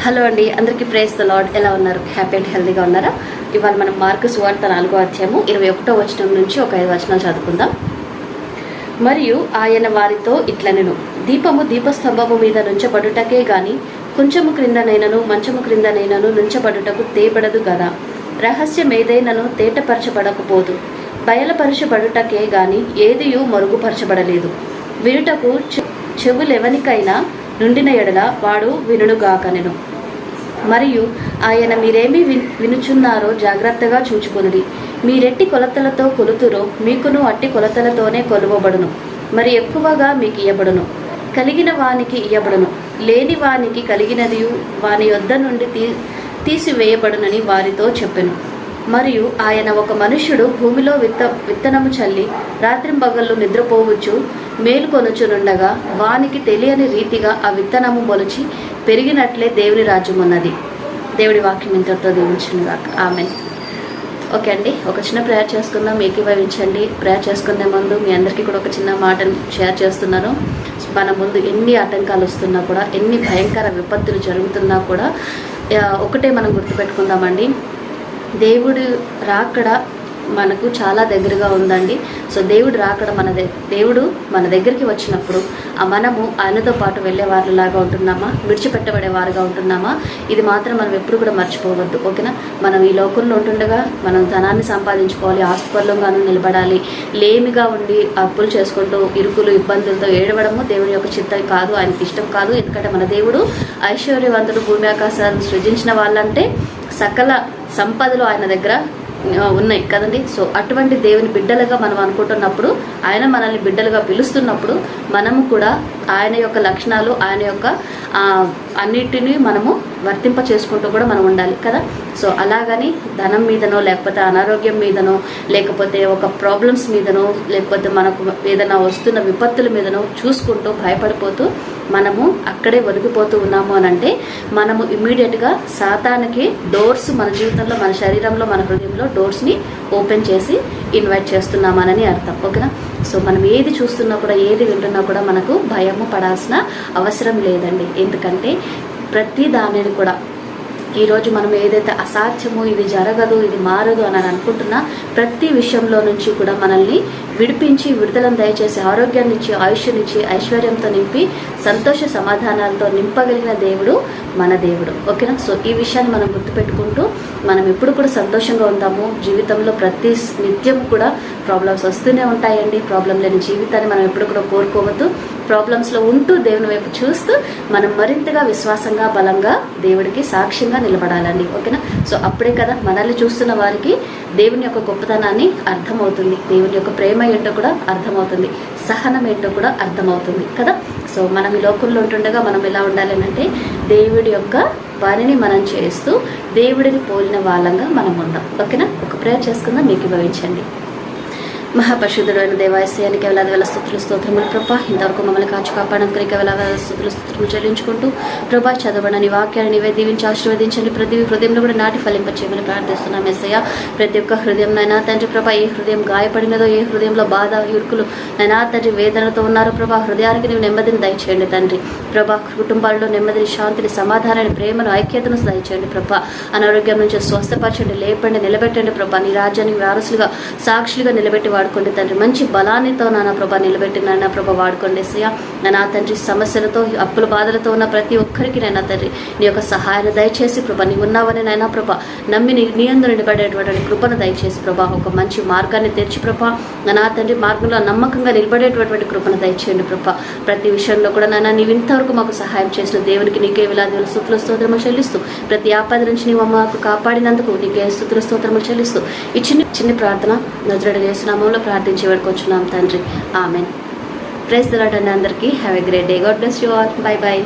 Hello అండి, అందరికీ praise the lord. ఎలా ఉన్నారు? హ్యాపీ అండ్ హెల్తీగా ఉన్నారా? ఇవాళ మనం మార్కు సువార్త 4వ అధ్యాయము 21వ వచనం నుంచి ఒక 5 వచనాలు చదువుకుందాం. మరియు ఆయన వారితో ఇట్లనెను, దీపము దీపస్తంభము మీద నుంచబడుటకే గాని కొంచెము క్రిందనైనను మంచము క్రిందనైనను నుంచబడుటకు తేబడదు గదా. రహస్యమేదైనను తేటపరచబడకపోదు, బయలుపరచబడుటకే గాని ఏదియూ మరుగుపరచబడలేదు. వినుటకు చెవులెవనికైనా నుండిన ఎడల వాడు వినుగాకనెను. మరియు ఆయన మీరేమి వినుచున్నారో జాగ్రత్తగా చూచుకొనుడి. మీరెట్టి కొలతలతో కొలుతురో మీకును అట్టి కొలతలతోనే కొలువబడును. మరి ఎక్కువగా మీకు ఇయ్యబడును, కలిగిన వానికి ఇయ్యబడును, లేని వానికి కలిగినది వాని యొద్ద నుండి తీసివేయబడునని వారితో చెప్పెను. మరియు ఆయన ఒక మనుష్యుడు భూమిలో విత్తనము చల్లి రాత్రింబగళ్ళు నిద్రపోవచ్చు మేలుకొనుచునుండగా వానికి తెలియని రీతిగా ఆ విత్తనము మొలిచి పెరిగినట్లే దేవుని రాజ్యం ఉన్నది. దేవుడి వాక్యం ఇంతటితో దీవించునుగాక. ఆమేన్. ఓకే అండి, ఒక చిన్న ప్రేయర్ చేసుకుందాం. ఏకీభవించండి. ప్రేయర్ చేసుకునే ముందు మీ అందరికీ కూడా ఒక చిన్న మాటను షేర్ చేస్తున్నాను. మన ముందు ఎన్ని ఆటంకాలు వస్తున్నా కూడా, ఎన్ని భయంకర విపత్తులు జరుగుతున్నా కూడా ఒకటే మనం గుర్తుపెట్టుకుందామండి, దేవుడు రాకడ మనకు చాలా దగ్గరగా ఉందండి. సో దేవుడు రాకడ దేవుడు మన దగ్గరికి వచ్చినప్పుడు మనము ఆయనతో పాటు వెళ్ళే వారిలాగా ఉంటున్నామా, విడిచిపెట్టబడే వారుగా ఉంటున్నామా, ఇది మాత్రం మనం ఎప్పుడు కూడా మర్చిపోవద్దు. ఓకేనా? మనం ఈ లోకంలో ఉంటుండగా మనం ధనాన్ని సంపాదించుకోవాలి, ఆస్తిపరులంగాను నిలబడాలి. లేమిగా ఉండి అప్పులు చేసుకుంటూ ఇరుకులు ఇబ్బందులతో ఏడవడము దేవుని యొక్క చిత్తం కాదు, ఆయనకి ఇష్టం కాదు. ఎందుకంటే మన దేవుడు ఐశ్వర్యవంతుడు, భూమి ఆకాశాలను సృజించిన వాళ్ళంటే సకల సంపదలు ఆయన దగ్గర ఉన్నాయి కదండి. సో అటువంటి దేవుని బిడ్డలుగా మనం అనుకుంటున్నప్పుడు, ఆయన మనల్ని బిడ్డలుగా పిలుస్తున్నప్పుడు మనము కూడా ఆయన యొక్క లక్షణాలు, ఆయన యొక్క అన్నిటినీ మనము వర్తింప చేసుకుంటూ కూడా మనం ఉండాలి కదా. సో అలాగని ధనం మీదనో, లేకపోతే అనారోగ్యం మీదనో, లేకపోతే ఒక ప్రాబ్లమ్స్ మీదనో, లేకపోతే మనకు ఏదైనా వస్తున్న విపత్తుల మీదనో చూసుకుంటూ భయపడిపోతూ మనము అక్కడే ఒరిగిపోతూ ఉన్నాము అని అంటే మనము ఇమ్మీడియట్గా సాతానికి డోర్స్ మన జీవితంలో, మన శరీరంలో, మన హృదయంలో డోర్స్ని ఓపెన్ చేసి ఇన్వైట్ చేస్తున్నామని అర్థం. ఓకేనా? సో మనం ఏది చూస్తున్నా కూడా, ఏది వింటున్నా కూడా మనకు భయము పడాల్సిన అవసరం లేదండి. ఎందుకంటే ప్రతి దానిని కూడా ఈరోజు మనం ఏదైతే అసాధ్యమో, ఇది జరగదు, ఇది మారదు అని అనుకుంటున్నా ప్రతి విషయంలో నుంచి కూడా మనల్ని విడిపించి విడుదలను దయచేసి ఆరోగ్యాన్ని ఇచ్చి, ఆయుష్నిచ్చి, ఐశ్వర్యంతో నింపి, సంతోష సమాధానాలతో నింపగలిగిన దేవుడు మన దేవుడు. ఓకేనా? సో ఈ విషయాన్ని మనం గుర్తుపెట్టుకుంటూ మనం ఎప్పుడు కూడా సంతోషంగా ఉంటాము. జీవితంలో ప్రతి నిత్యం కూడా ప్రాబ్లమ్స్ వస్తూనే ఉంటాయండి. ప్రాబ్లం లేని జీవితాన్ని మనం ఎప్పుడు కూడా కోరుకోవద్దు. ప్రాబ్లమ్స్లో ఉంటూ దేవుని వైపు చూస్తూ మనం మరింతగా విశ్వాసంగా, బలంగా దేవుడికి సాక్ష్యంగా నిలబడాలండి. ఓకేనా? సో అప్పుడే కదా మనల్ని చూస్తున్న వారికి దేవుని యొక్క గొప్పతనాన్ని అర్థమవుతుంది, దేవుని యొక్క ప్రేమ ఏంటో కూడా అర్థమవుతుంది, సహనం ఏంటో కూడా అర్థమవుతుంది కదా. సో మనం ఈ లోకంలో ఉంటుండగా మనం ఎలా ఉండాలి అంటే దేవుడి యొక్క పనిని మనం చేస్తూ దేవుడిని పోలిన వాళ్ళంగా మనం ఉందాం. ఓకేనా? ఒక ప్రేయర్ చేసుకుందాం. మీకు భవించండి. మహాపరిశుద్ధుడు అయిన దేవాయస్యానికి వేల స్తోత్రములు ప్రభా. ఇంతవరకు మమ్మల్ని కాచి కాపాడడానికి వేల స్తోత్రములు చెల్లించుకుంటూ ప్రభా, చదవడని వాక్యాన్ని నీవే దీవించి ఆశీర్వదించండి. ప్రతి హృదయంలో కూడా నాటి ఫలింపచేయమని ప్రార్థిస్తున్నాం. యేసయ్య, ప్రతి ఒక్క హృదయం నైనా తండ్రి ప్రభా, ఏ హృదయం గాయపడినదో, ఏ హృదయంలో బాధ, ఇరుకులు నైనా తండ్రి వేదనతో ఉన్నారో ప్రభా, హృదయానికి నీవు నెమ్మదిని దయచేయండి తండ్రి ప్రభా. కుటుంబాల్లో నెమ్మదిని, శాంతిని, సమాధానాన్ని, ప్రేమను, ఐక్యతను దయచేయండి ప్రభా. అనారోగ్యం నుంచి స్వస్థపరచండి, లేపండి, నిలబెట్టండి ప్రభా. నీ రాజ్యానికి వారసులుగా, సాక్షులుగా నిలబెట్టి వాడుకోండి తండ్రి. మంచి బలాన్నితో నాన్న ప్రభా నిలబెట్టి నాన్న ప్రభా వాడుకోండి. యేసయ్య, నా తండ్రి సమస్యలతో, అప్పుల బాధలతో ఉన్న ప్రతి ఒక్కరికి నైనా తండ్రి నీ యొక్క సహాయాన్ని దయచేసి ప్రభా, నీ ఉన్నావని నైనా ప్రభా నమ్మి నీ యందు నిలబడేటువంటి కృపను దయచేసి ప్రభా, ఒక మంచి మార్గాన్ని తెచ్చి ప్రభా నా తండ్రి మార్గంలో నమ్మకంగా నిలబడేటటువంటి కృపను దయచేయండి ప్రభా. ప్రతి విషయంలో కూడా నాన్న నీవు ఇంతవరకు మాకు సహాయం చేసిన దేవునికి నీకే వేలాది స్తుతుల స్తోత్రములు చెల్లిస్తూ, ప్రతి ఆపద నుంచి నీవు మాకు కాపాడినందుకు నీకే స్తుతుల స్తోత్రములు చెల్లిస్తూ ఈ చిన్న ప్రార్థన నజరేయుడైన యేసు నామములో ప్రార్థించి వేడుకొచ్చున్నాం తండ్రి. ఆమెన్. ప్రైజ్ ది లార్డ్ అండి. అందరికీ have a great day. God bless you all. By by.